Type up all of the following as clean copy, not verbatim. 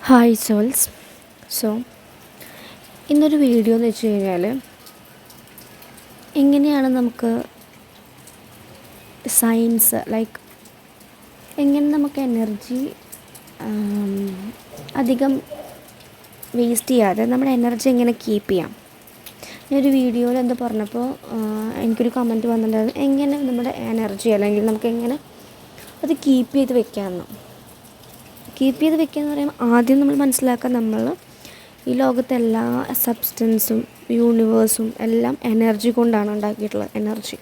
Hi souls. So ഇന്നൊരു video എന്ന് വെച്ച് കഴിഞ്ഞാൽ എങ്ങനെയാണ് നമുക്ക് സയൻസ് എങ്ങനെ നമുക്ക് എനർജി അധികം വേസ്റ്റ് ചെയ്യാതെ നമ്മുടെ എനർജി എങ്ങനെ കീപ്പ് ചെയ്യാം. ഞാനൊരു വീഡിയോയിൽ എന്താ പറഞ്ഞപ്പോൾ എനിക്കൊരു കമൻറ്റ് വന്നിട്ടുണ്ടായിരുന്നു, എങ്ങനെ നമ്മുടെ എനർജി അല്ലെങ്കിൽ നമുക്ക് എങ്ങനെ അത് കീപ്പ് ചെയ്ത് വെക്കാമെന്ന്. കീപ്പ് ചെയ്ത് വെക്കുക എന്ന് പറയുമ്പോൾ ആദ്യം നമ്മൾ മനസ്സിലാക്കുക, നമ്മൾ ഈ ലോകത്തെ എല്ലാ സബ്സ്റ്റൻസും യൂണിവേഴ്സും എല്ലാം എനർജി കൊണ്ടാണ് ഉണ്ടാക്കിയിട്ടുള്ളത്. എനർജി,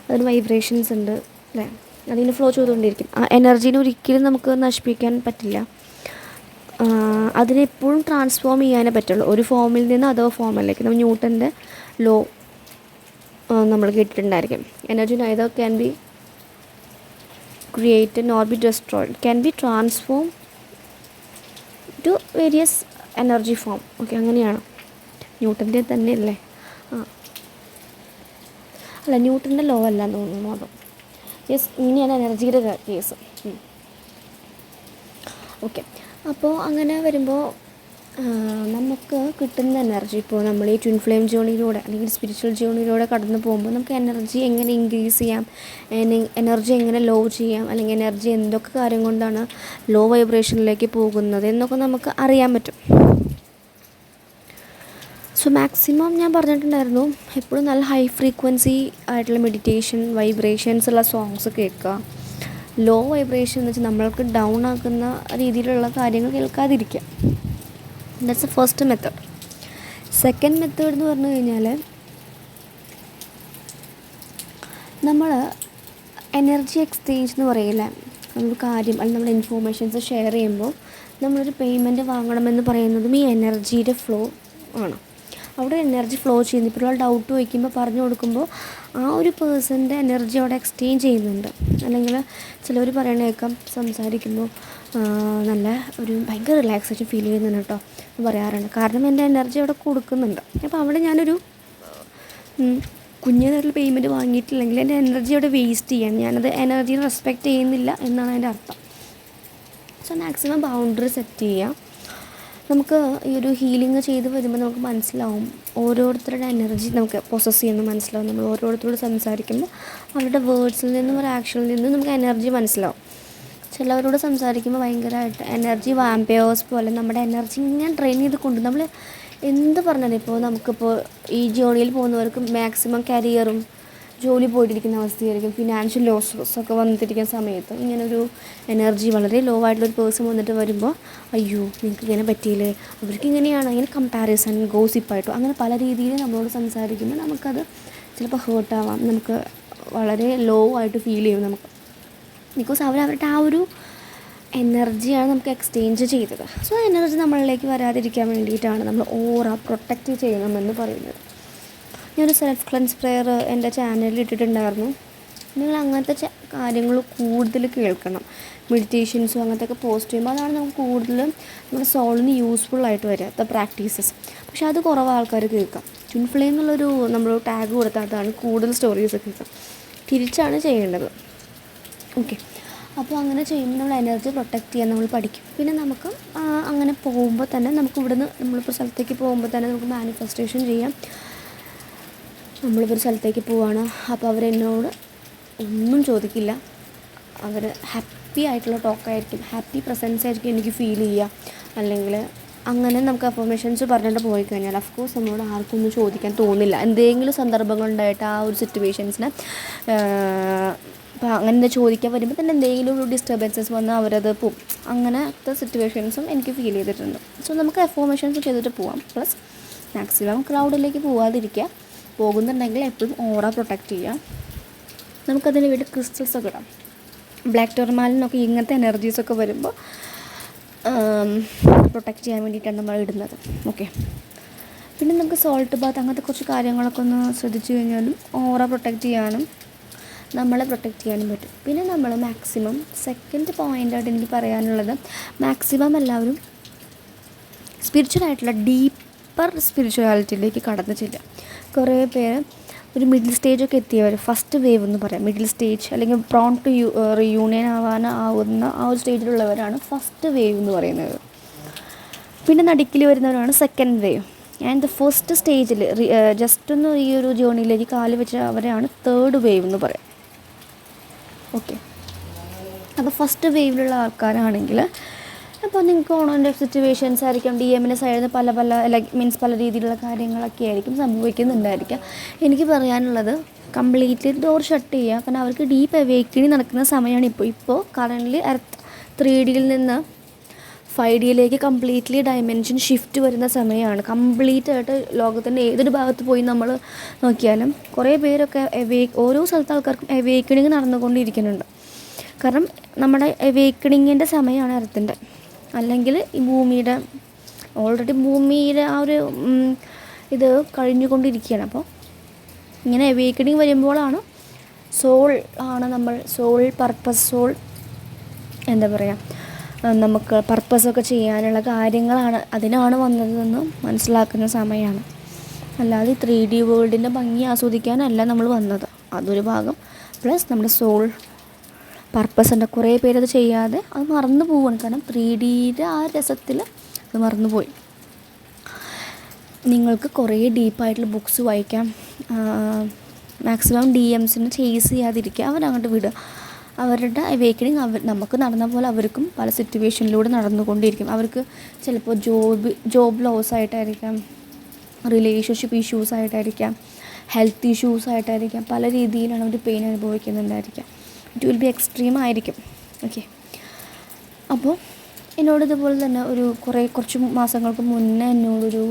അതിന് വൈബ്രേഷൻസ് ഉണ്ട് അല്ലേ, അതിന് ഫ്ലോ ചെയ്തുകൊണ്ടിരിക്കും. ആ എനർജീനെ ഒരിക്കലും നമുക്ക് നശിപ്പിക്കാൻ പറ്റില്ല. അതിനെപ്പോഴും ട്രാൻസ്ഫോം ചെയ്യാനേ പറ്റുള്ളൂ, ഒരു ഫോമിൽ നിന്ന് അതോ ഫോമിലേക്ക്. നമ്മൾ ന്യൂട്ടൻ്റെ ലോ നമ്മൾ കേട്ടിട്ടുണ്ടായിരിക്കും. Energy neither can be created nor be destroyed, can be transformed to various energy form. Okay, അങ്ങനെയാണ് ന്യൂട്ടൻ്റെ തന്നെ അല്ലേ? അല്ല, ന്യൂട്ടൻ്റെ ലോ അല്ല എന്ന് തോന്നുന്നു. അതോ യെസ്, ഇങ്ങനെയാണ് എനർജിയുടെ കേസ്. ഓക്കെ, അപ്പോൾ അങ്ങനെ വരുമ്പോൾ നമുക്ക് കിട്ടുന്ന എനർജി, ഇപ്പോൾ നമ്മൾ ഈ ട്വിൻ ഫ്ലെയിം ജേണിയിലൂടെ അല്ലെങ്കിൽ സ്പിരിച്വൽ ജേണിയിലൂടെ കടന്നു പോകുമ്പോൾ നമുക്ക് എനർജി എങ്ങനെ ഇൻക്രീസ് ചെയ്യാം, എനർജി എങ്ങനെ ലോ ചെയ്യാം, അല്ലെങ്കിൽ എനർജി എന്തൊക്കെ കാര്യം കൊണ്ടാണ് ലോ വൈബ്രേഷനിലേക്ക് പോകുന്നത് എന്നൊക്കെ നമുക്ക് അറിയാൻ പറ്റും. സോ മാക്സിമം ഞാൻ പറഞ്ഞിട്ടുണ്ടായിരുന്നു, എപ്പോഴും നല്ല ഹൈ ഫ്രീക്വൻസി ആയിട്ടുള്ള മെഡിറ്റേഷൻ, വൈബ്രേഷൻസ് ഉള്ള സോങ്സ് കേൾക്കുക. ലോ വൈബ്രേഷൻ എന്ന് വെച്ചാൽ നമ്മൾക്ക് ഡൗൺ ആക്കുന്ന രീതിയിലുള്ള കാര്യങ്ങൾ കേൾക്കാതിരിക്കുക. That's a first method. Second method എന്ന് പറഞ്ഞു കഴിഞ്ഞാൽ, നമ്മൾ എനർജി എക്സ്ചേഞ്ച് എന്ന് പറയില്ല, നമ്മളൊരു കാര്യം അല്ലെങ്കിൽ നമ്മുടെ ഇൻഫോർമേഷൻസ് ഷെയർ ചെയ്യുമ്പോൾ നമ്മളൊരു പേയ്മെൻറ്റ് വാങ്ങണമെന്ന് പറയുന്നതും ഈ എനർജിയുടെ ഫ്ലോ ആണ്. അവിടെ എനർജി ഫ്ലോ ചെയ്യുന്നു. ഇപ്പോൾ ഒരാൾ ഡൗട്ട് ചോദിക്കുമ്പോൾ പറഞ്ഞു കൊടുക്കുമ്പോൾ ആ ഒരു പേഴ്സൻ്റെ എനർജി അവിടെ എക്സ്ചേഞ്ച് ചെയ്യുന്നുണ്ട്. അല്ലെങ്കിൽ ചിലവർ പറയണ കേൾക്കാം, സംസാരിക്കുമ്പോൾ നല്ല ഒരു ഭയങ്കര റിലാക്സേഷൻ ഫീൽ ചെയ്യുന്നുണ്ട് കേട്ടോ എന്ന് പറയാറുണ്ട്. കാരണം എൻ്റെ എനർജി അവിടെ കൊടുക്കുന്നുണ്ട്. അപ്പോൾ അവിടെ ഞാനൊരു കുഞ്ഞിനൊരു പേയ്മെൻറ്റ് വാങ്ങിയിട്ടില്ലെങ്കിൽ എൻ്റെ എനർജി അവിടെ വേസ്റ്റ് ചെയ്യാൻ, ഞാനത് എനർജീനെ റെസ്പെക്റ്റ് ചെയ്യുന്നില്ല എന്നാണ് അതിൻ്റെ അർത്ഥം. സോ മാക്സിമം ബൗണ്ടറി സെറ്റ് ചെയ്യുക. നമുക്ക് ഈ ഒരു ഹീലിംഗ് ചെയ്ത് വരുമ്പോൾ നമുക്ക് മനസ്സിലാവും, ഓരോരുത്തരുടെ എനർജി നമുക്ക് പൊസസ് ചെയ്യുന്നത് മനസ്സിലാവും. നമ്മൾ ഓരോരുത്തരോട് സംസാരിക്കുമ്പോൾ അവരുടെ വേർഡ്സിൽ നിന്നും ഒരു ആക്ഷനിൽ നിന്നും നമുക്ക് എനർജി മനസ്സിലാവും. ചിലവരോട് സംസാരിക്കുമ്പോൾ ഭയങ്കരമായിട്ട് എനർജി വാമ്പയേഴ്സ് പോലെ നമ്മുടെ എനർജി ഇങ്ങനെ ട്രെയിൻ ചെയ്ത് കൊണ്ട് നമ്മൾ എന്ത് പറഞ്ഞാലും, ഇപ്പോൾ നമുക്കിപ്പോൾ ഈ ജേണിയിൽ പോകുന്നവർക്ക് മാക്സിമം കരിയറും ജോലി പോയിട്ടിരിക്കുന്ന അവസ്ഥയായിരിക്കും, ഫിനാൻഷ്യൽ ലോസൊക്കെ വന്നിട്ടിരിക്കുന്ന സമയത്ത് ഇങ്ങനൊരു എനർജി വളരെ ലോ ആയിട്ടുള്ളൊരു പേഴ്സൺ വന്നിട്ട് വരുമ്പോൾ, അയ്യോ നിങ്ങൾക്ക് ഇങ്ങനെ പറ്റിയില്ലേ, അവർക്ക് ഇങ്ങനെയാണ്, ഇങ്ങനെ കമ്പാരിസൺ, ഗോസിപ്പായിട്ടോ അങ്ങനെ പല രീതിയിൽ നമ്മളോട് സംസാരിക്കുമ്പോൾ നമുക്കത് ചിലപ്പോൾ ഹേർട്ടാവാം, നമുക്ക് വളരെ ലോ ആയിട്ട് ഫീൽ ചെയ്യും നമുക്ക്. ബിക്കോസ് അവരുടെ ആ ഒരു എനർജിയാണ് നമുക്ക് എക്സ്ചേഞ്ച് ചെയ്തത്. സോ എനർജി നമ്മളിലേക്ക് വരാതിരിക്കാൻ വേണ്ടിയിട്ടാണ് നമ്മൾ ഓറ പ്രൊട്ടക്റ്റ് ചെയ്യണമെന്ന് പറയുന്നത്. ഞാനൊരു സെൽഫ് ക്ലെൻസ് പ്രെയർ എൻ്റെ ചാനലിൽ ഇട്ടിട്ടുണ്ടായിരുന്നു. നിങ്ങൾ അങ്ങനത്തെ കാര്യങ്ങൾ കൂടുതൽ കേൾക്കണം. മെഡിറ്റേഷൻസും അങ്ങനത്തെയൊക്കെ പോസ്റ്റ് ചെയ്യുമ്പോൾ അതാണ് നമുക്ക് കൂടുതൽ നമ്മുടെ സോളിന് യൂസ്ഫുള്ളായിട്ട് വരാത്ത പ്രാക്ടീസസ്. പക്ഷെ അത് കുറവ് ആൾക്കാർ കേൾക്കാം. ട്വിൻ ഫ്ലെയിം എന്നുള്ളൊരു നമ്മൾ ടാഗ് കൊടുത്താൽ അതാണ് കൂടുതൽ സ്റ്റോറീസ് കേൾക്കാം. തിരിച്ചാണ് ചെയ്യേണ്ടത്. ഓക്കെ, അപ്പോൾ അങ്ങനെ ചെയ്യുമ്പോൾ നമ്മൾ എനർജി പ്രൊട്ടക്റ്റ് ചെയ്യാൻ നമ്മൾ പഠിക്കും. പിന്നെ നമുക്ക് അങ്ങനെ പോകുമ്പോൾ തന്നെ നമുക്ക് ഇവിടുന്ന് നമ്മളിപ്പോൾ സ്ഥലത്തേക്ക് പോകുമ്പോൾ തന്നെ നമുക്ക് മാനിഫെസ്റ്റേഷൻ ചെയ്യാം. നമ്മളിപ്പോൾ ഒരു സ്ഥലത്തേക്ക് പോവുകയാണ്, അപ്പോൾ അവരെന്നോട് ഒന്നും ചോദിക്കില്ല, അവർ ഹാപ്പി ആയിട്ടുള്ള ടോക്കായിരിക്കും, ഹാപ്പി പ്രസൻസ് ആയിരിക്കും എനിക്ക് ഫീൽ ചെയ്യുക. അല്ലെങ്കിൽ അങ്ങനെ നമുക്ക് അഫർമേഷൻസ് പറഞ്ഞിട്ട് പോയി കഴിഞ്ഞാൽ അഫ്കോഴ്സ് നമ്മളോട് ആർക്കും ഒന്നും ചോദിക്കാൻ തോന്നില്ല. എന്തെങ്കിലും സന്ദർഭങ്ങളുണ്ടായിട്ട് ആ ഒരു സിറ്റുവേഷൻസിന് അപ്പോൾ അങ്ങനെ ചോദിക്കാൻ വരുമ്പോൾ തന്നെ എന്തെങ്കിലും ഒരു ഡിസ്റ്റർബൻസസ് വന്ന് അവരത് പോവും. അങ്ങനത്തെ സിറ്റുവേഷൻസും എനിക്ക് ഫീൽ ചെയ്തിട്ടുണ്ട്. സോ നമുക്ക് അഫർമേഷൻസ് ചെയ്തിട്ട് പോവാം. പ്ലസ് മാക്സിമം ക്രൗഡിലേക്ക് പോകാതിരിക്കുക. പോകുന്നുണ്ടെങ്കിൽ എപ്പോഴും ഓറ പ്രൊട്ടക്റ്റ് ചെയ്യുക. നമുക്കതിന് വേണ്ടി ക്രിസ്റ്റൽസ് ഒക്കെ ഇടാം. ബ്ലാക്ക് ടർമാലിനൊക്കെ ഇങ്ങനത്തെ എനർജീസൊക്കെ വരുമ്പോൾ പ്രൊട്ടക്റ്റ് ചെയ്യാൻ വേണ്ടിയിട്ടാണ് നമ്മൾ ഇടുന്നത്. ഓക്കെ, പിന്നെ നമുക്ക് സോൾട്ട് ബാത്ത് അങ്ങനത്തെ കുറച്ച് കാര്യങ്ങളൊക്കെ ഒന്ന് ശ്രദ്ധിച്ചു കഴിഞ്ഞാലും ഓറ പ്രൊട്ടക്റ്റ് ചെയ്യാനും നമ്മളെ പ്രൊട്ടക്റ്റ് ചെയ്യാനും പറ്റും. പിന്നെ നമ്മൾ മാക്സിമം സെക്കൻഡ് പോയിൻ്റായിട്ട് എനിക്ക് പറയാനുള്ളത്, മാക്സിമം എല്ലാവരും സ്പിരിച്വലായിട്ടുള്ള ഡീപ്പർ സ്പിരിച്വാലിറ്റിയിലേക്ക് കടന്നു ചെല്ലുക. കുറേ പേര് ഒരു മിഡിൽ സ്റ്റേജൊക്കെ എത്തിയവർ, ഫസ്റ്റ് വേവ് എന്ന് പറയാം, മിഡിൽ സ്റ്റേജ് അല്ലെങ്കിൽ പ്രോൺ ടു റിയൂണിയൻ ആവുന്ന ആ ഒരു സ്റ്റേജിലുള്ളവരാണ് ഫസ്റ്റ് വേവ് എന്ന് പറയുന്നത്. പിന്നെ നടുക്കിൽ വരുന്നവരാണ് second wave. And the first സ്റ്റേജിൽ ജസ്റ്റ് ഒന്ന് ഈ ഒരു ജേണിയിലേക്ക് കാല് വെച്ച അവരാണ് തേർഡ് വേവ് എന്ന് പറയാം. ഓക്കെ, അപ്പോൾ ഫസ്റ്റ് വേവിലുള്ള ആൾക്കാരാണെങ്കിൽ അപ്പോൾ നിങ്ങൾക്ക് ഓണോൻ്റെ സിറ്റുവേഷൻസ് ആയിരിക്കും, ഡി എമ്മിൻ്റെ സൈഡിൽ നിന്ന് പല രീതിയിലുള്ള കാര്യങ്ങളൊക്കെ ആയിരിക്കും സംഭവിക്കുന്നുണ്ടായിരിക്കാം. എനിക്ക് പറയാനുള്ളത് കംപ്ലീറ്റ്ലി ഡോർ ഷട്ട് ചെയ്യുക. കാരണം അവർക്ക് ഡീപ്പ് അവേക്കണിങ് നടക്കുന്ന സമയമാണ് ഇപ്പോൾ കറൻ്റ്ലി എർത്ത് 3Dയിൽ നിന്ന് 5Dയിലേക്ക് കംപ്ലീറ്റ്ലി ഡയമെൻഷൻ ഷിഫ്റ്റ് വരുന്ന സമയമാണ്. കംപ്ലീറ്റ് ആയിട്ട് ലോകത്തിൻ്റെ ഏതൊരു ഭാഗത്ത് പോയി നമ്മൾ നോക്കിയാലും കുറേ പേരൊക്കെ ഓരോ സ്ഥലത്ത് ആൾക്കാർക്കും അവേക്കണിങ് നടന്നുകൊണ്ടിരിക്കുന്നുണ്ട്. കാരണം നമ്മുടെ അവേക്കണിങ്ങിൻ്റെ സമയമാണ് എർത്തിൻ്റെ. അല്ലെങ്കിൽ ഈ ഭൂമിയുടെ ഓൾറെഡി ഭൂമിയുടെ ആ ഒരു ഇത് കഴിഞ്ഞുകൊണ്ടിരിക്കുകയാണ്. അപ്പോൾ ഇങ്ങനെ അവേക്കണിങ് വരുമ്പോഴാണ് സോൾ പർപ്പസ്, എന്താ പറയുക, നമുക്ക് പർപ്പസൊക്കെ ചെയ്യാനുള്ള കാര്യങ്ങളാണ്, അതിനാണ് വന്നതെന്ന് മനസ്സിലാക്കുന്ന സമയമാണ്. അല്ലാതെ 3D വേൾഡിൻ്റെ ഭംഗി ആസ്വദിക്കാനല്ല നമ്മൾ വന്നത്. അതൊരു ഭാഗം. പ്ലസ് നമ്മുടെ സോൾ പർപ്പസുണ്ട്. കുറേ പേരത് ചെയ്യാതെ അത് മറന്നു പോവുകയാണ്. കാരണം 3Dയുടെ ആ രസത്തിൽ അത് മറന്നുപോയി. നിങ്ങൾക്ക് കുറേ ഡീപ്പായിട്ടുള്ള ബുക്സ് വായിക്കാം. മാക്സിമം DMsനെ ചേസ് ചെയ്യാതിരിക്കുക, അവരങ്ങോട്ട് വിടുക. അവരുടെ അവേക്കണിങ് നമുക്ക് നടന്ന പോലെ അവർക്കും പല സിറ്റുവേഷനിലൂടെ നടന്നുകൊണ്ടിരിക്കും. അവർക്ക് ചിലപ്പോൾ ജോബ് ലോസ് ആയിട്ടായിരിക്കാം, റിലേഷൻഷിപ്പ് ഇഷ്യൂസ് ആയിട്ടായിരിക്കാം, ഹെൽത്ത് ഇഷ്യൂസ് ആയിട്ടായിരിക്കാം, പല രീതിയിലാണ് അവർ പെയിൻ അനുഭവിക്കുന്നുണ്ടായിരിക്കാം. ഇറ്റ് വിൽ ബി എക്സ്ട്രീം ആയിരിക്കും. ഓക്കെ, അപ്പോൾ എന്നോട് ഇതുപോലെ തന്നെ കുറച്ച് മാസങ്ങൾക്ക് മുന്നേ എന്നോടൊരു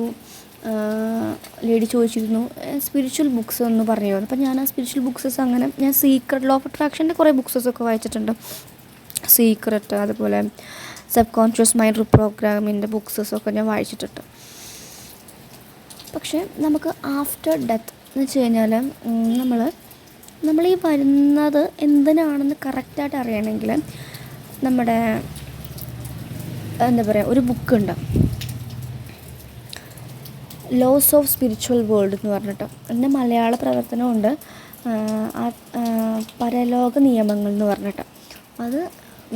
ലേഡി ചോദിച്ചിരുന്നു സ്പിരിച്വൽ ബുക്സ് എന്ന് പറഞ്ഞു. അപ്പോൾ ഞാൻ ആ സ്പിരിച്വൽ ബുക്സസ് ഞാൻ സീക്രട്ട് ലോ ഓഫ് അട്രാക്ഷൻ്റെ കുറേ ബുക്സൊക്കെ വായിച്ചിട്ടുണ്ട്. സീക്രട്ട്, അതുപോലെ സബ് കോൺഷ്യസ് മൈൻഡ് റിപ്രോഗ്രാമിൻ്റെ ബുക്സൊക്കെ ഞാൻ വായിച്ചിട്ടുണ്ട്. പക്ഷേ നമുക്ക് ആഫ്റ്റർ ഡെത്ത് എന്ന് വെച്ച് കഴിഞ്ഞാൽ നമ്മളീ വരുന്നത് എന്തിനാണെന്ന് കറക്റ്റായിട്ട് അറിയണമെങ്കിൽ നമ്മുടെ എന്താ പറയുക, ഒരു ബുക്കുണ്ട്, ലോസ് ഓഫ് സ്പിരിച്വൽ വേൾഡ് എന്ന് പറഞ്ഞിട്ട്. അതിൻ്റെ മലയാള പ്രവർത്തനമുണ്ട്, പരലോക നിയമങ്ങൾ എന്ന് പറഞ്ഞിട്ട്. അത്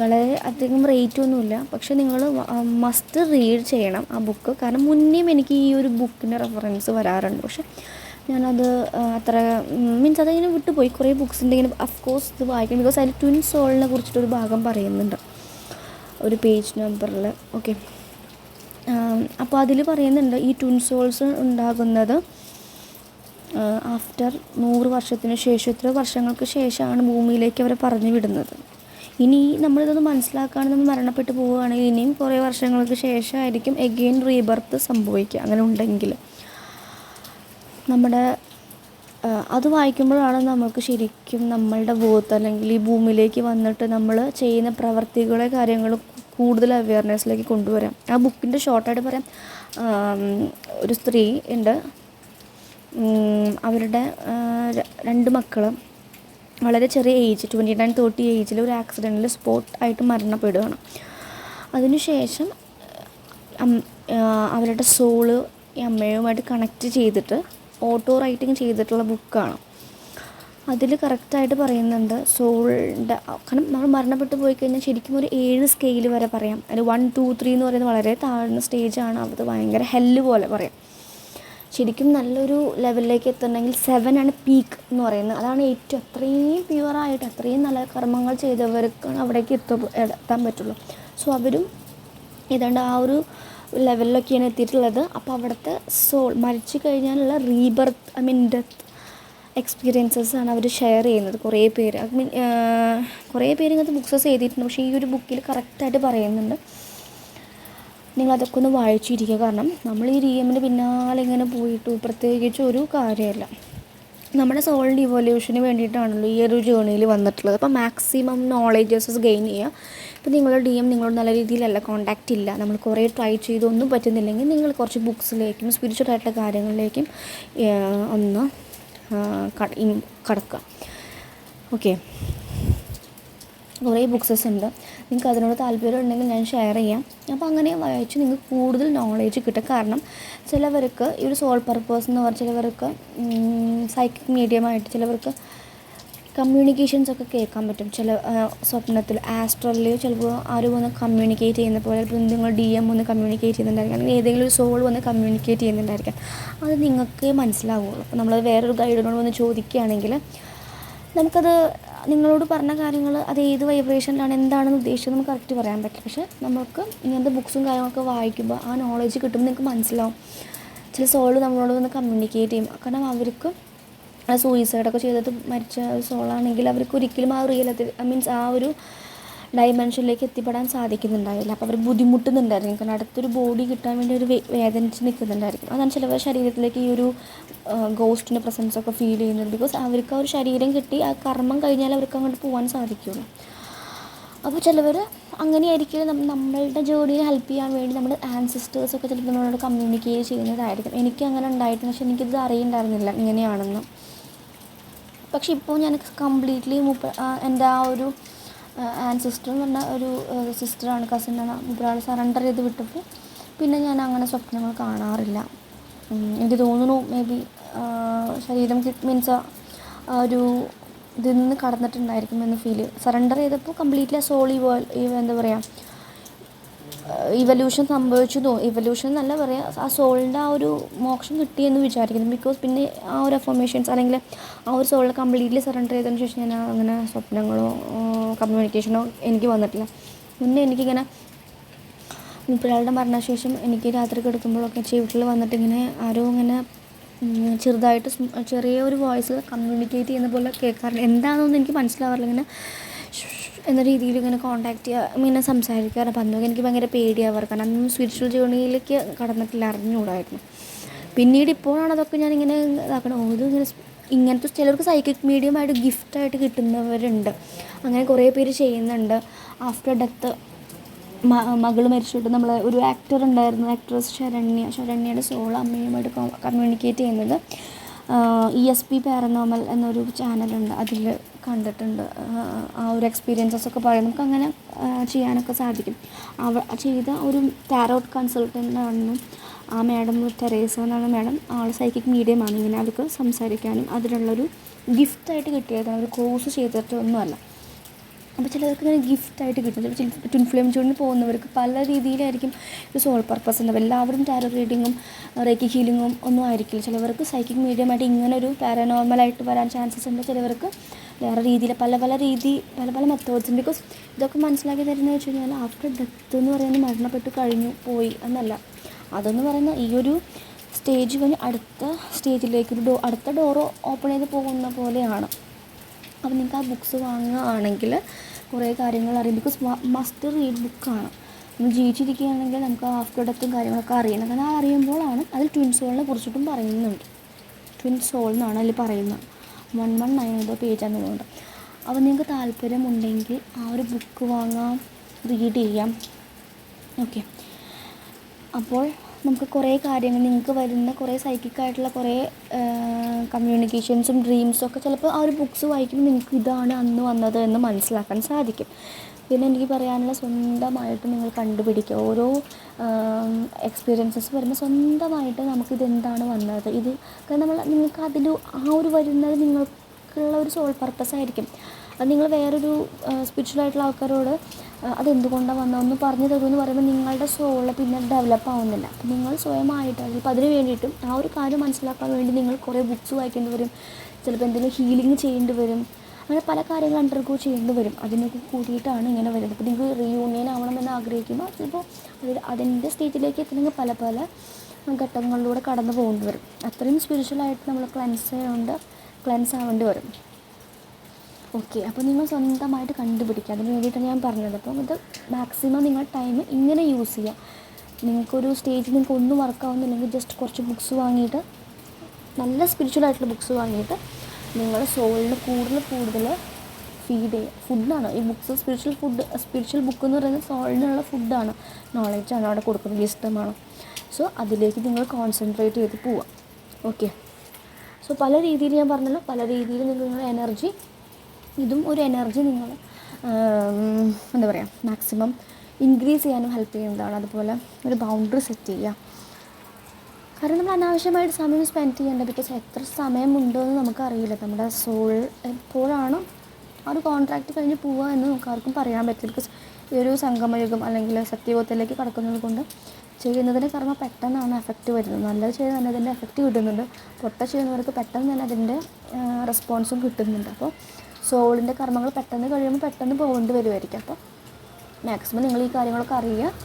വളരെ അധികം റേറ്റൊന്നുമില്ല, പക്ഷെ നിങ്ങൾ മസ്റ്റ് റീഡ് ചെയ്യണം ആ ബുക്ക്. കാരണം മുന്നേയും എനിക്ക് ഈ ഒരു ബുക്കിൻ്റെ റെഫറൻസ് വരാറുണ്ട്, പക്ഷെ ഞാനത് അത്ര അതിങ്ങനെ വിട്ടുപോയി. കുറേ ബുക്സിൻ്റെ ഇങ്ങനെ അഫ്കോഴ്സ് ഇത് വായിക്കണം, ബിക്കോസ് അതിൽ ട്വിൻ സോളിനെ കുറിച്ചിട്ടൊരു ഭാഗം പറയുന്നുണ്ട് ഒരു പേജ് നമ്പറിൽ. ഓക്കെ, അപ്പോൾ അതിൽ പറയുന്നുണ്ട് ഈ ട്വിൻ സോൾസ് ഉണ്ടാകുന്നത് ആഫ്റ്റർ 100 വർഷത്തിന് ശേഷം, ഇത്ര വർഷങ്ങൾക്ക് ശേഷമാണ് ഭൂമിയിലേക്ക് അവരെ പറഞ്ഞു വിടുന്നത്. ഇനി നമ്മളിതൊന്ന് മനസ്സിലാക്കാണ്ട് നമ്മൾ മരണപ്പെട്ടു പോവുകയാണെങ്കിൽ ഇനിയും കുറേ വർഷങ്ങൾക്ക് ശേഷമായിരിക്കും എഗെയിൻ റീബർത്ത് സംഭവിക്കുക. അങ്ങനെ ഉണ്ടെങ്കിൽ അത് വായിക്കുമ്പോഴാണ് നമുക്ക് ശരിക്കും നമ്മളുടെ ബോധം, അല്ലെങ്കിൽ ഈ ഭൂമിയിലേക്ക് വന്നിട്ട് നമ്മൾ ചെയ്യുന്ന പ്രവർത്തികളെ കാര്യങ്ങളും കൂടുതൽ അവെയർനെസ്സിലേക്ക് കൊണ്ടുവരാം. ആ ബുക്കിൻ്റെ ഷോർട്ടായിട്ട് പറയാം, ഒരു സ്ത്രീ ഉണ്ട്, അവരുടെ 2 മക്കൾ വളരെ ചെറിയ ഏജ് 29-30 ഏജിൽ ഒരു ആക്സിഡൻറ്റിൽ സ്പോട്ടായിട്ട് മരണപ്പെടുകയാണ്. അതിനുശേഷം അവരുടെ സോള് ഈ അമ്മയുമായിട്ട് കണക്റ്റ് ചെയ്തിട്ട് ഓട്ടോ റൈറ്റിംഗ് ചെയ്തിട്ടുള്ള ബുക്കാണ്. അതിൽ കറക്റ്റായിട്ട് പറയുന്നുണ്ട് സോളിൻ്റെ, കാരണം നമ്മൾ മരണപ്പെട്ടു പോയി കഴിഞ്ഞാൽ ശരിക്കും ഒരു 7 സ്കെയിൽ വരെ പറയാം. അതിൽ 1, 2, 3 എന്ന് പറയുന്നത് വളരെ താഴ്ന്ന സ്റ്റേജാണ്. അത് ഭയങ്കര ഹെല്ല് പോലെ പറയാം. ശരിക്കും നല്ലൊരു ലെവലിലേക്ക് എത്തണമെങ്കിൽ 7 ആണ് പീക്ക് എന്ന് പറയുന്നത്. അതാണ് ഏറ്റവും അത്രയും പ്യുവറായിട്ട് അത്രയും നല്ല കർമ്മങ്ങൾ ചെയ്തവർക്കാണ് അവിടേക്ക് എത്താൻ പറ്റുള്ളൂ. സോ അവരും ഏതാണ്ട് ആ ഒരു ലെവലിലൊക്കെയാണ് എത്തിയിട്ടുള്ളത്. അപ്പോൾ അവിടുത്തെ സോൾ മരിച്ചു കഴിഞ്ഞാലുള്ള റീബർത്ത് ഡെത്ത് എക്സ്പീരിയൻസസാണ് അവർ ഷെയർ ചെയ്യുന്നത്. കുറേ പേര് ഇങ്ങനത്തെ ബുക്സസ് എഴുതിയിട്ടുണ്ട്. പക്ഷേ ഈ ഒരു ബുക്കിൽ കറക്റ്റായിട്ട് പറയുന്നുണ്ട്, നിങ്ങളതൊക്കെ ഒന്ന് വായിച്ചിരിക്കുക. കാരണം നമ്മൾ ഈ DMൻ്റെ പിന്നാലെ ഇങ്ങനെ പോയിട്ട് പ്രത്യേകിച്ച് ഒരു കാര്യമില്ല. നമ്മുടെ സോളിൻ്റെ ഇവോല്യൂഷന് വേണ്ടിയിട്ടാണല്ലോ ഈ ഒരു ജേർണിയിൽ വന്നിട്ടുള്ളത്. അപ്പോൾ മാക്സിമം നോളേജസ് ഗെയിൻ ചെയ്യുക. ഇപ്പോൾ നിങ്ങളുടെ DM നിങ്ങളോട് നല്ല രീതിയിലല്ല, കോൺടാക്റ്റ് ഇല്ല, നമ്മൾ കുറേ ട്രൈ ചെയ്തൊന്നും പറ്റുന്നില്ലെങ്കിൽ നിങ്ങൾ കുറച്ച് ബുക്സിലേക്കും സ്പിരിച്വൽ ആയിട്ടുള്ള കാര്യങ്ങളിലേക്കും ഒന്ന് കടക്കുക. ഓക്കെ, കുറേ ബുക്സസ് ഉണ്ട്, നിങ്ങൾക്ക് അതിനോട് താല്പര്യം ഉണ്ടെങ്കിൽ ഞാൻ ഷെയർ ചെയ്യാം. അപ്പോൾ അങ്ങനെ വായിച്ച് നിങ്ങൾക്ക് കൂടുതൽ നോളേജ് കിട്ടും. കാരണം ചിലവർക്ക് ഈ ഒരു സോൾ പർപ്പസ് എന്ന് പറഞ്ഞാൽ ചിലവർക്ക് സൈക്കിക് മീഡിയമായിട്ട്, ചിലവർക്ക് കമ്മ്യൂണിക്കേഷൻസൊക്കെ കേൾക്കാൻ പറ്റും. ചില സ്വപ്നത്തിൽ ആസ്ട്രലിൽ ചിലപ്പോൾ ആരും വന്ന് കമ്മ്യൂണിക്കേറ്റ് ചെയ്യുന്ന പോലെ, ഇപ്പോൾ നിങ്ങൾ DM വന്ന് കമ്മ്യൂണിക്കേറ്റ് ചെയ്യുന്നുണ്ടായിരിക്കാം, അല്ലെങ്കിൽ ഏതെങ്കിലും ഒരു സോൾ വന്ന് കമ്മ്യൂണിക്കേറ്റ് ചെയ്യുന്നുണ്ടായിരിക്കാം. അത് നിങ്ങൾക്ക് മനസ്സിലാവുള്ളൂ. അപ്പോൾ നമ്മളത് വേറൊരു ഗൈഡിനോട് വന്ന് ചോദിക്കുകയാണെങ്കിൽ നമുക്കത് നിങ്ങളോട് പറഞ്ഞ കാര്യങ്ങൾ അത് ഏത് വൈബ്രേഷനിലാണ് എന്താണെന്ന് ഉദ്ദേശിച്ചത് നമുക്ക് കറക്റ്റ് പറയാൻ പറ്റില്ല. പക്ഷേ നമുക്ക് ഇങ്ങനത്തെ ബുക്സും കാര്യങ്ങളൊക്കെ വായിക്കുമ്പോൾ ആ നോളേജ് കിട്ടുമ്പോൾ നിങ്ങൾക്ക് മനസ്സിലാവും. ചില സോൾ നമ്മളോട് വന്ന് കമ്മ്യൂണിക്കേറ്റ് ചെയ്യും. കാരണം അവർക്ക് സൂയിസൈഡൊക്കെ ചെയ്തിട്ട് മരിച്ച ഒരു സോളാണെങ്കിൽ അവർക്ക് ഒരിക്കലും ആ റിയലത്തിൽ മീൻസ് ആ ഒരു ഡയമെൻഷനിലേക്ക് എത്തിപ്പെടാൻ സാധിക്കുന്നുണ്ടാവില്ല. അപ്പോൾ അവർ ബുദ്ധിമുട്ടുന്നുണ്ടായിരിക്കും. കാരണം അടുത്തൊരു ബോഡി കിട്ടാൻ വേണ്ടി ഒരു വേദനിച്ച് നിൽക്കുന്നുണ്ടായിരിക്കും. അതാണ് ചിലവർ ശരീരത്തിലേക്ക് ഈ ഒരു ഗോസ്റ്റിൻ്റെ പ്രസൻസൊക്കെ ഫീൽ ചെയ്യുന്നത്. ബിക്കോസ് അവർക്ക് ആ ഒരു ശരീരം കിട്ടി ആ കർമ്മം കഴിഞ്ഞാൽ അവർക്ക് അങ്ങോട്ട് പോകാൻ സാധിക്കുള്ളൂ. അപ്പോൾ ചിലവർ അങ്ങനെയായിരിക്കും നമ്മളുടെ ജേർണിയെ ഹെൽപ്പ് ചെയ്യാൻ വേണ്ടി നമ്മുടെ ആൻസിസ്റ്റേഴ്സൊക്കെ ചിലപ്പോൾ നമ്മളോട് കമ്മ്യൂണിക്കേറ്റ് ചെയ്യുന്നതായിരിക്കും. എനിക്ക് അങ്ങനെ ഉണ്ടായിട്ടുണ്ട്, പക്ഷേ എനിക്കിത് അറിയുന്നുണ്ടായിരുന്നില്ല ഇങ്ങനെയാണെന്ന്. പക്ഷെ ഇപ്പോൾ ഞാൻ കംപ്ലീറ്റ്ലി എൻ്റെ ആ ഒരു ആൻസിസ്റ്റർ എന്ന് പറഞ്ഞ ഒരു സിസ്റ്ററാണ്, കസിനാണ്, മൂപ്പരാൾ സറണ്ടർ ചെയ്ത് വിട്ടപ്പോൾ പിന്നെ ഞാൻ അങ്ങനെ സ്വപ്നങ്ങൾ കാണാറില്ല. എനിക്ക് തോന്നുന്നു മേ ബി ശരീരം മീൻസ് ഒരു ഇതിൽ നിന്ന് കടന്നിട്ടുണ്ടായിരിക്കുമെന്ന് സറണ്ടർ ചെയ്തപ്പോൾ കംപ്ലീറ്റ്ലി ആ സോൾ എന്താ പറയുക ഇവല്യൂഷൻ സംഭവിച്ചു. ഇവല്യൂഷൻ എന്നല്ല പറയുക, ആ സോളിൻ്റെ ആ ഒരു മോക്ഷം കിട്ടിയെന്ന് വിചാരിക്കുന്നു. ബിക്കോസ് പിന്നെ ആ ഒരു അഫർമേഷൻസ് അല്ലെങ്കിൽ ആ ഒരു സോളിനെ കംപ്ലീറ്റ്ലി സറണ്ടർ ചെയ്തതിന് ശേഷം ഞാൻ അങ്ങനെ സ്വപ്നങ്ങളോ കമ്മ്യൂണിക്കേഷനോ എനിക്ക് വന്നിട്ടില്ല. മുന്നേ എനിക്കിങ്ങനെ മൂപ്പരാളുടെ മരണശേഷം എനിക്ക് രാത്രി കിടക്കുമ്പോഴൊക്കെ വീട്ടിൽ വന്നിട്ട് ഇങ്ങനെ ആരോ ഇങ്ങനെ ചെറുതായിട്ട് ചെറിയൊരു വോയിസ് കമ്മ്യൂണിക്കേറ്റ് ചെയ്യുന്ന പോലെ കേൾക്കാറുണ്ട്. എന്താണെന്നൊന്നും എനിക്ക് മനസ്സിലാവാറില്ല. ഇങ്ങനെ എന്ന രീതിയിൽ ഇങ്ങനെ കോൺടാക്റ്റ് ചെയ്യുക, ഇങ്ങനെ സംസാരിക്കാറ്. അപ്പം അന്നൊക്കെ എനിക്ക് ഭയങ്കര പേടിയാവാറ്. കാരണം അന്നും സ്പിരിച്വൽ ജേർണിയിലേക്ക് കടന്നിട്ടില്ല, അറിഞ്ഞുകൂടായിരുന്നു. പിന്നീട് ഇപ്പോഴാണ് അതൊക്കെ ഞാനിങ്ങനെ ഇതാക്കണം. ഇത് ഇങ്ങനത്തെ ചിലർക്ക് സൈക്കിക് മീഡിയമായിട്ട് ഗിഫ്റ്റായിട്ട് കിട്ടുന്നവരുണ്ട്. അങ്ങനെ കുറേ പേര് ചെയ്യുന്നുണ്ട്. ആഫ്റ്റർ ഡെത്ത് മകൾ മരിച്ചിട്ട് നമ്മൾ ഒരു ആക്ടർ ഉണ്ടായിരുന്നു, ആക്ട്രസ് ശരണ്യയുടെ സോൾ അമ്മയുമായിട്ട് കമ്മ്യൂണിക്കേറ്റ് ചെയ്യുന്നത് ESP പാരനോർമൽ എന്നൊരു ചാനലുണ്ട്, അതിൽ കണ്ടിട്ടുണ്ട്. ആ ഒരു എക്സ്പീരിയൻസസൊക്കെ പറയും. നമുക്കങ്ങനെ ചെയ്യാനൊക്കെ സാധിക്കും. ചെയ്ത ഒരു ടാരോട്ട് കൺസൾട്ടൻ്റാണെന്നും ആ മാഡം തെരേസ എന്നാണ് മാഡം, ആൾ സൈക്കിക് മീഡിയമാണ്. ഇങ്ങനെ അവർക്ക് സംസാരിക്കാനും അതിനുള്ളൊരു ഗിഫ്റ്റായിട്ട് കിട്ടിയതാണ്. ഒരു കോഴ്സ് ചെയ്തിട്ടൊന്നുമല്ല. അപ്പോൾ ചിലർക്ക് ഇങ്ങനെ ഗിഫ്റ്റായിട്ട് കിട്ടും. ട്വിൻ ഫ്ലെയിം ജേർണിയിൽ പോകുന്നവർക്ക് പല രീതിയിലായിരിക്കും ഒരു സോൾ പർപ്പസ് ഉണ്ടാവും. എല്ലാവരും ടാരോ റീഡിങ്ങും റേക്കി ഹീലിങ്ങും ഒന്നും ആയിരിക്കില്ല. ചിലവർക്ക് സൈക്കിക് മീഡിയമായിട്ട് ഇങ്ങനെ ഒരു പാരനോർമലായിട്ട് വരാൻ ചാൻസസ് ഉണ്ട്. ചിലവർക്ക് വേറെ രീതിയിൽ പല പല മെത്തേഡ്സും. ബിക്കോസ് ഇതൊക്കെ മനസ്സിലാക്കി തരുന്നത് വെച്ച് കഴിഞ്ഞാൽ ആഫ്റ്റർ ഡെത്ത് എന്ന് പറയുന്നത് മരണപ്പെട്ട് കഴിഞ്ഞു പോയി എന്നല്ല. അതെന്ന് പറയുന്ന ഈ ഒരു സ്റ്റേജ് കഴിഞ്ഞ് അടുത്ത സ്റ്റേജിലേക്ക് അടുത്ത ഡോറ് ഓപ്പൺ ചെയ്ത് പോകുന്ന പോലെയാണ്. അപ്പോൾ നിങ്ങൾക്ക് ആ ബുക്സ് വാങ്ങുകയാണെങ്കിൽ കുറേ കാര്യങ്ങൾ അറിയും. ബിക്കോസ് മസ്റ്റ് റീഡ് ബുക്കാണ്. നമ്മൾ ജീവിച്ചിരിക്കുകയാണെങ്കിൽ നമുക്ക് ആഫ്റ്റർ ഡെത്തും കാര്യങ്ങളൊക്കെ അറിയണം. കാരണം ആ അറിയുമ്പോഴാണ് അതിൽ ട്വിൻ സോളിനെ കുറിച്ചിട്ടും പറയുന്നുണ്ട്. ട്വിൻ സോൾ എന്നാണ് അതിൽ പറയുന്നത്. 119 പേജാണ് തോന്നുന്നത്. അപ്പോൾ നിങ്ങൾക്ക് താല്പര്യമുണ്ടെങ്കിൽ ആ ഒരു ബുക്ക് വാങ്ങാം, റീഡ് ചെയ്യാം. ഓക്കെ, അപ്പോൾ നമുക്ക് കുറേ കാര്യങ്ങൾ നിങ്ങൾക്ക് വരുന്ന കുറേ സൈക്കിക്കായിട്ടുള്ള കുറേ കമ്മ്യൂണിക്കേഷൻസും ഡ്രീംസും ഒക്കെ ചിലപ്പോൾ ആ ഒരു ബുക്സ് വായിക്കുമ്പോൾ നിങ്ങൾക്ക് ഇതാണ് അന്ന് വന്നത് എന്ന് മനസ്സിലാക്കാൻ സാധിക്കും. പിന്നെ എനിക്ക് പറയാനുള്ള സ്വന്തമായിട്ട് നിങ്ങൾ കണ്ടുപിടിക്കുക. ഓരോ എക്സ്പീരിയൻസസ് വരുമ്പോൾ സ്വന്തമായിട്ട് നമുക്കിതെന്താണ് വന്നത്, ഇത് കാരണം നിങ്ങൾക്ക് അതിൽ ആ ഒരു വരുന്നത് നിങ്ങൾക്കുള്ള ഒരു സോൾ പർപ്പസ് ആയിരിക്കും. അത് നിങ്ങൾ വേറൊരു സ്പിരിച്വലായിട്ടുള്ള ആൾക്കാരോട് അതെന്തുകൊണ്ടാണ് വന്നതെന്ന് പറഞ്ഞു തരുമെന്ന് പറയുമ്പോൾ നിങ്ങളുടെ സോൾ പിന്നെ ഡെവലപ്പ് ആവുന്നില്ല. അപ്പം നിങ്ങൾ സ്വയമായിട്ട് അതിപ്പോൾ അതിന് വേണ്ടിയിട്ടും ആ ഒരു കാര്യം മനസ്സിലാക്കാൻ വേണ്ടി നിങ്ങൾ കുറേ ബുക്സ് വായിക്കേണ്ടി വരും. ചിലപ്പോൾ എന്തെങ്കിലും ഹീലിംഗ് ചെയ്യേണ്ടി വരും. അങ്ങനെ പല കാര്യങ്ങൾ അണ്ടർഗോ ചെയ്യേണ്ടി വരും. അതിനൊക്കെ കൂടിയിട്ടാണ് ഇങ്ങനെ വരുന്നത്. ഇപ്പോൾ നിങ്ങൾക്ക് റീയൂണിയൻ ആവണമെന്ന് ആഗ്രഹിക്കുമ്പോൾ ചിലപ്പോൾ അതിൻ്റെ സ്റ്റേജിലേക്ക് എത്തണമെങ്കിൽ പല ഘട്ടങ്ങളിലൂടെ കടന്നു പോകേണ്ടി വരും. അത്രയും സ്പിരിച്വലായിട്ട് നമ്മൾ ക്ലെൻസ് ആവേണ്ടി വരും. ഓക്കെ, അപ്പോൾ നിങ്ങൾ സ്വന്തമായിട്ട് കണ്ടുപിടിക്കുക. അതിന് വേണ്ടിയിട്ടാണ് ഞാൻ പറഞ്ഞത്. അപ്പം ഇത് മാക്സിമം നിങ്ങൾ ടൈം ഇങ്ങനെ യൂസ് ചെയ്യുക. നിങ്ങൾക്കൊരു സ്റ്റേജിൽ നിങ്ങൾക്ക് ഒന്നും വർക്കാവുന്നില്ലെങ്കിൽ ജസ്റ്റ് കുറച്ച് ബുക്സ് വാങ്ങിയിട്ട്, നല്ല സ്പിരിച്വലായിട്ടുള്ള ബുക്സ് വാങ്ങിയിട്ട് നിങ്ങളുടെ സോളിന് കൂടുതൽ ഫീഡ് ചെയ്യുക. ഫുഡാണ് ഈ ബുക്സ്. സ്പിരിച്വൽ ബുക്ക് എന്ന് പറയുന്നത് സോളിനുള്ള ഫുഡാണ്, നോളജാണ് അവിടെ കൊടുക്കുന്നത്, വിസ്ഡമാണ്. സോ അതിലേക്ക് നിങ്ങൾ കോൺസെൻട്രേറ്റ് ചെയ്ത് പോവുക. ഓക്കെ, സോ പല രീതിയിൽ ഞാൻ പറഞ്ഞല്ലോ, പല രീതിയിൽ നിങ്ങളുടെ എനർജി, ഇതും ഒരു എനർജി നിങ്ങൾ എന്താ പറയുക മാക്സിമം ഇൻക്രീസ് ചെയ്യാനും ഹെൽപ്പ് ചെയ്യുന്നതാണ്. അതുപോലെ ഒരു ബൗണ്ടറി സെറ്റ് ചെയ്യുക. കാരണം നമ്മൾ അനാവശ്യമായിട്ട് സമയം സ്പെൻഡ് ചെയ്യേണ്ട, ബിക്കോസ് എത്ര സമയമുണ്ടോ എന്ന് നമുക്കറിയില്ല. നമ്മുടെ സോൾ എപ്പോഴാണ് ആ ഒരു കോൺട്രാക്റ്റ് കഴിഞ്ഞ് പോവുക എന്ന് നമുക്ക് ആർക്കും പറയാൻ പറ്റില്ല. ബിക്കോസ് ഈ ഒരു സംഗമയുഗം അല്ലെങ്കിൽ സത്യയുഗത്തിലേക്ക് കടക്കുന്നത് കൊണ്ട് ചെയ്യുന്നതിൻ്റെ കർമ്മ പെട്ടെന്നാണ് എഫക്റ്റ് വരുന്നത്. നല്ലത് ചെയ്ത് തന്നെ അതിൻ്റെ എഫക്റ്റ് കിട്ടുന്നുണ്ട്, പൊട്ട ചെയ്യുന്നവർക്ക് പെട്ടെന്ന് തന്നെ അതിൻ്റെ റെസ്പോൺസും കിട്ടുന്നുണ്ട്. അപ്പോൾ സോളിൻ്റെ കർമ്മങ്ങൾ പെട്ടെന്ന് കഴിയുമ്പോൾ പെട്ടെന്ന് പോകേണ്ടി വരുമായിരിക്കും. അപ്പോൾ മാക്സിമം നിങ്ങൾ ഈ കാര്യങ്ങളൊക്കെ അറിയുക,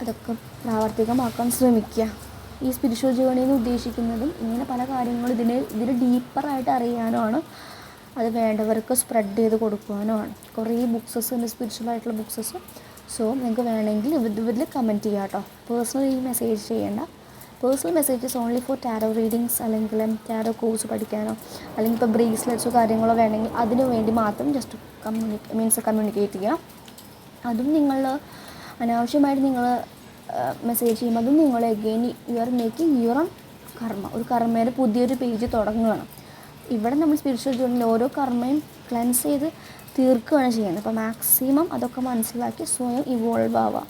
അതൊക്കെ പ്രാവർത്തികമാക്കാൻ ശ്രമിക്കുക. ഈ സ്പിരിച്വൽ ജേർണി എന്ന് ഉദ്ദേശിക്കുന്നതും ഇങ്ങനെ പല കാര്യങ്ങളും ഇതിന് ഡീപ്പറായിട്ട് അറിയാനുമാണ്. അത് വേണ്ടവർക്ക് സ്പ്രെഡ് ചെയ്ത് കൊടുക്കുവാനുമാണ്. കുറേ ബുക്സസ് ഉണ്ട്, സ്പിരിച്വൽ ആയിട്ടുള്ള ബുക്സസ്. സോ നിങ്ങൾക്ക് വേണമെങ്കിൽ ഇതിൽ കമൻറ്റ് ചെയ്യാം കേട്ടോ. പേഴ്സണലി മെസ്സേജ് ചെയ്യേണ്ട. Personal messages only for tarot readings അല്ലെങ്കിൽ ടാരോ കോഴ്സ് പഠിക്കാനോ അല്ലെങ്കിൽ ഇപ്പോൾ ബ്രേസ്ലെറ്റ്സോ കാര്യങ്ങളോ വേണമെങ്കിൽ അതിനു വേണ്ടി മാത്രം ജസ്റ്റ് കമ്മ്യൂണിക്കേറ്റ് ചെയ്യുക. അതും നിങ്ങൾ അനാവശ്യമായിട്ട് നിങ്ങൾ മെസ്സേജ് ചെയ്യുമ്പോൾ അതും നിങ്ങൾ again you are making your own കർമ്മ. ഒരു കർമ്മയുടെ പുതിയൊരു പേജ് തുടങ്ങുകയാണ്. ഇവിടെ നമ്മൾ സ്പിരിച്വൽ ജേർണിയിൽ ഓരോ കർമ്മയും ക്ലെൻസ് ചെയ്ത് തീർക്കുകയാണ് ചെയ്യുന്നത്. അപ്പോൾ മാക്സിമം അതൊക്കെ മനസ്സിലാക്കി സ്വയം ഇവോൾവ് ആവുക.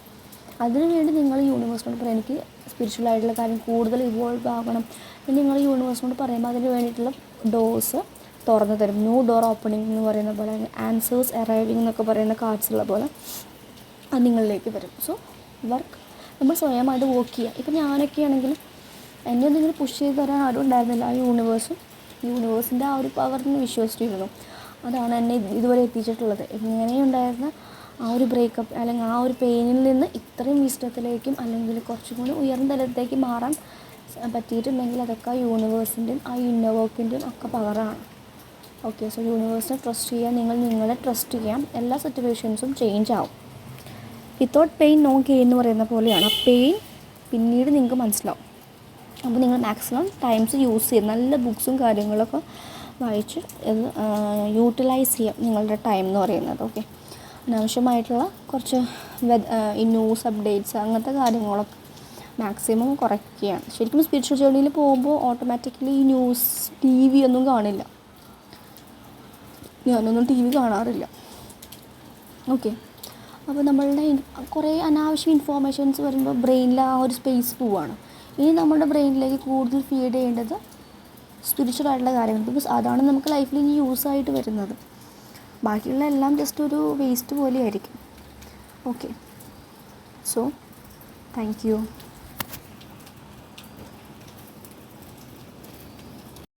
അതിനുവേണ്ടി നിങ്ങൾ യൂണിവേഴ്സിനോട് പറയും, എനിക്ക് സ്പിരിച്വൽ ആയിട്ടുള്ള കാര്യം കൂടുതൽ ഇവോൾവ് ആകണം എന്ന് നിങ്ങൾ യൂണിവേഴ്സിനോട് പറയുമ്പോൾ അതിന് വേണ്ടിയിട്ടുള്ള ഡോർസ് തുറന്നു തരും. ന്യൂ ഡോർ ഓപ്പണിംഗ് എന്ന് പറയുന്ന പോലെ, ആൻസേഴ്സ് അറൈവിംഗ് എന്നൊക്കെ പറയുന്ന കാർഡ്സുള്ള പോലെ അത് നിങ്ങളിലേക്ക് വരും. സോ വർക്ക് നമ്മൾ സ്വയമായിട്ട് വർക്ക് ചെയ്യുക. ഇപ്പം ഞാനൊക്കെ ആണെങ്കിലും എന്നെ ഒന്നിങ്ങനെ പുഷ് ചെയ്ത് തരാൻ ആരും ഉണ്ടായിരുന്നില്ല. ആ യൂണിവേഴ്സിൻ്റെ ആ ഒരു പവറിന് വിശ്വസിച്ചിരുന്നു. അതാണ് എന്നെ ഇതുവരെ എത്തിച്ചിട്ടുള്ളത്. ഇങ്ങനെയുണ്ടായിരുന്ന ആ ഒരു ബ്രേക്കപ്പ് അല്ലെങ്കിൽ ആ ഒരു പെയിനിൽ നിന്ന് ഇത്രയും വിസ്റ്റത്തിലേക്കും അല്ലെങ്കിൽ കുറച്ചും കൂടി ഉയർന്ന തലത്തിലേക്ക് മാറാൻ പറ്റിയിട്ടുണ്ടെങ്കിൽ അതൊക്കെ ആ യൂണിവേഴ്സിൻ്റെയും ആ ഇന്നർ വർക്കിൻ്റെയും ഒക്കെ പവറാണ്. ഓക്കെ, സോ യൂണിവേഴ്സിനെ ട്രസ്റ്റ് ചെയ്യുക, നിങ്ങളെ ട്രസ്റ്റ് ചെയ്യാം. എല്ലാ സിറ്റുവേഷൻസും ചേഞ്ച് ആവും. വിത്തൗട്ട് പെയിൻ നോ ഗെയിൻ എന്ന് പറയുന്ന പോലെയാണ്. ആ പെയിൻ പിന്നീട് നിങ്ങൾക്ക് മനസ്സിലാവും. അപ്പോൾ നിങ്ങൾ മാക്സിമം ടൈംസ് യൂസ് ചെയ്യും. നല്ല ബുക്സും കാര്യങ്ങളൊക്കെ വായിച്ച് ഇത് യൂട്ടിലൈസ് ചെയ്യാം നിങ്ങളുടെ ടൈം എന്ന് പറയുന്നത്. ഓക്കെ, അനാവശ്യമായിട്ടുള്ള കുറച്ച് ഈ ന്യൂസ് അപ്ഡേറ്റ്സ് അങ്ങനത്തെ കാര്യങ്ങളൊക്കെ മാക്സിമം കുറയ്ക്കുകയാണ്. ശരിക്കും സ്പിരിച്വൽ ജേർണിയിൽ പോകുമ്പോൾ ഓട്ടോമാറ്റിക്കലി ഈ ന്യൂസ് TV ഒന്നും കാണില്ല. ഞാനൊന്നും TV കാണാറില്ല. ഓക്കെ, അപ്പോൾ നമ്മളുടെ കുറേ അനാവശ്യ ഇൻഫോർമേഷൻസ് വരുമ്പോൾ ബ്രെയിനിൽ ആ ഒരു സ്പേസ് പോവുകയാണ്. ഇനി നമ്മുടെ ബ്രെയിനിലേക്ക് കൂടുതൽ ഫീഡ് ചെയ്യേണ്ടത് സ്പിരിച്വൽ ആയിട്ടുള്ള കാര്യങ്ങൾ. ബിക്കോസ് അതാണ് നമുക്ക് ലൈഫിൽ ഇനി യൂസായിട്ട് വരുന്നത്. ബാക്കിയുള്ള എല്ലാം ജസ്റ്റ് ഒരു വേസ്റ്റ് പോലെ ആയിരിക്കും. Okay, so thank you.